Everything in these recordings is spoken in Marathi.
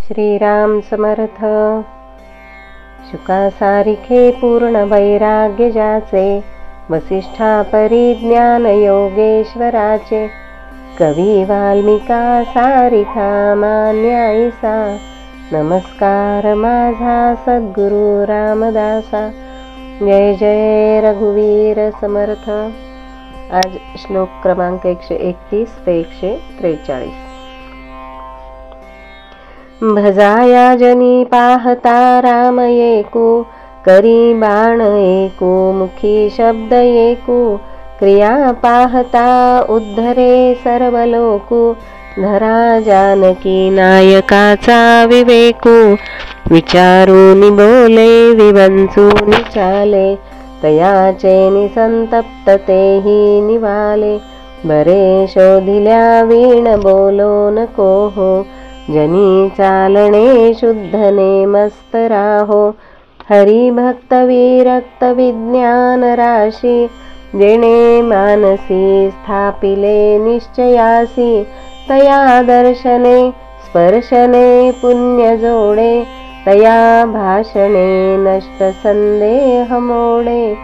श्रीराम समर्थ। शुकासारिखे पूर्ण वैराग्य ज्याचे, वसिष्ठा परिज्ञान योगेश्वराचे। कवी वाल्मिका सारिखा मान्याईसा, नमस्कार माझा सद्गुरु रामदासा। जय जय रघुवीर समर्थ। आज श्लोक क्रमांक 131 ते 143। भजाया जनी पाहता राम येकू, करी बाण एकू मुखी शब्द येकू। क्रिया पाहता उद्धरे सर्व लोकू, धरा जानकी नायकाचा विवेकू। विचारून बोले विवंचून चाले, तयाचे निसंतप्त तेही निवाले। बरे शोधिल्या वीण बोलो नको हो, जनी चालणे शुद्धने मस्त राहो। हरिभक्त विरक्त विज्ञान राशी, जेणे मानसी स्थापिले निश्चयासी। तया दर्शने स्पर्शने पुण्य जोडे, तया भाषणे नष्ट संदेह मोडे।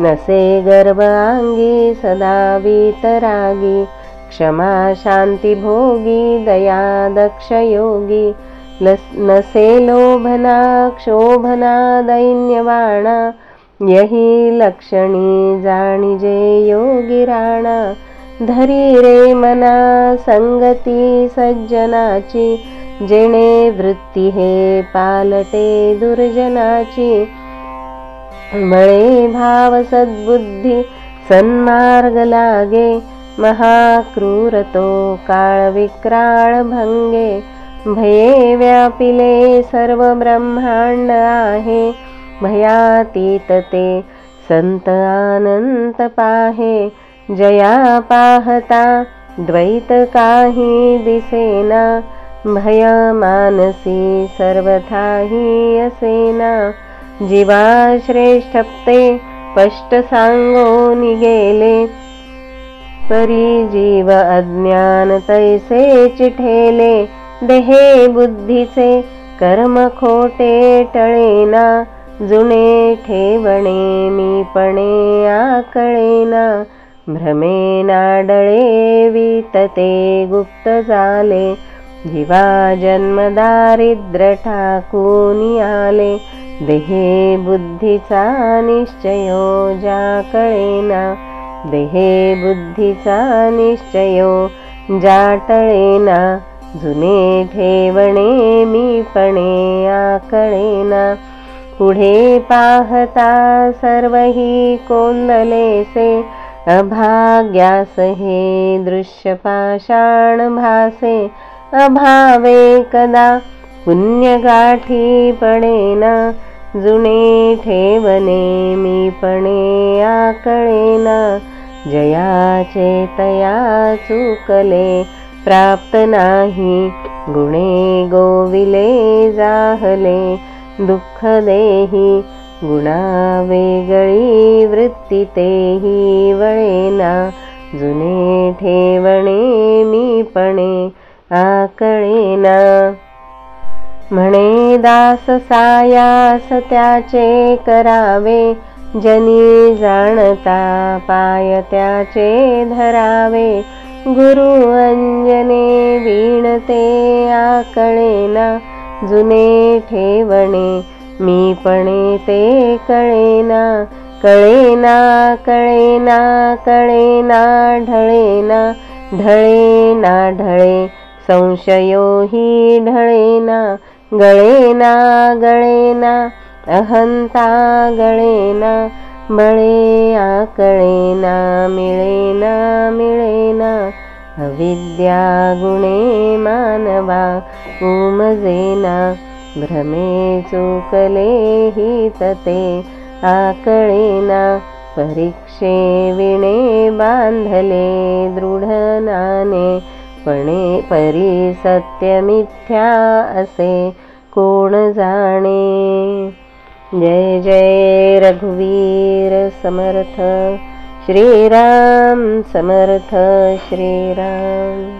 नसे गर्भ अंगी सदा वीतरागी, क्षमा शांती भोगी दया दक्ष योगी। नसे लोभना क्षोभना दैन्यवाणा, यही लक्षणी जाणिजे योगी राणा। धरी रे मना संगती सज्जनाची, जेणे वृत्ती हे पालटे दुर्जनाची। बळे भाव सद्बुद्धी सन्मार्ग लागे, महाक्रूर तो काळ विक्राळ भंगे। भये व्यापिले सर्व ब्रह्मांड आहे, भयातीत ते संत अनंत पाहे। जया पाहता द्वैत काही दिसेना, भय मानसी सर्वथाही असेना। जीवा श्रेष्ठप्ते स्पष्ट सांगोन गेले, परी जीव अज्ञान तैसे चिठेले। देहे बुद्धीचे कर्म खोटे टळेना, जुने ठेवणे मीपणे आकळेना। भ्रमे नाडळे वितते गुप्त झाले, जीवा जन्म दारिद्र्य ठाकून आले। देहे बुद्धीचा निश्चयो ज्या कळेना, देहे बुद्धीचा निश्चयो ज्या टळेना। जुने ठेवणे मीपणे आकळेना, पुढे पाहता सर्वही कोंदलेसे। अभाग्यास हे दृश्य पाषाण भासे, अभावे कदा पुण्य गाठी पडेना। जुने ठेवणे मीपणे आकळेना, जयाचे तया चुकले प्राप्त नाही। गुणे गोविले जाहले दुःख देही, गुणा वेगळी वृत्ती तेही वळेना। जुने ठेवणे मीपणे आकळेना। म्हणे दास सायास त्याचे करावे, जनी जाणता पाय त्याचे धरावे। गुरु अंजने वीणते आकळेना, जुने ठेवणे मीपणे ते कळेना। कळेना कळेना कळेना ढळेना, ढळेना ढळे संशयो ही ढळेना। गळेना गळेना अहंता गळेना, बळे आकळेना मिळेना मिळेना। अविद्या गुणे मानवा उमजेना, भ्रमे चुकले हितते आकळेना। परीक्षे विणे बांधले दृढनाने, परी सत्य मिथ्या असे कोण जाणे। जय जय रघुवीर समर्थ। श्रीराम समर्थ श्रीराम।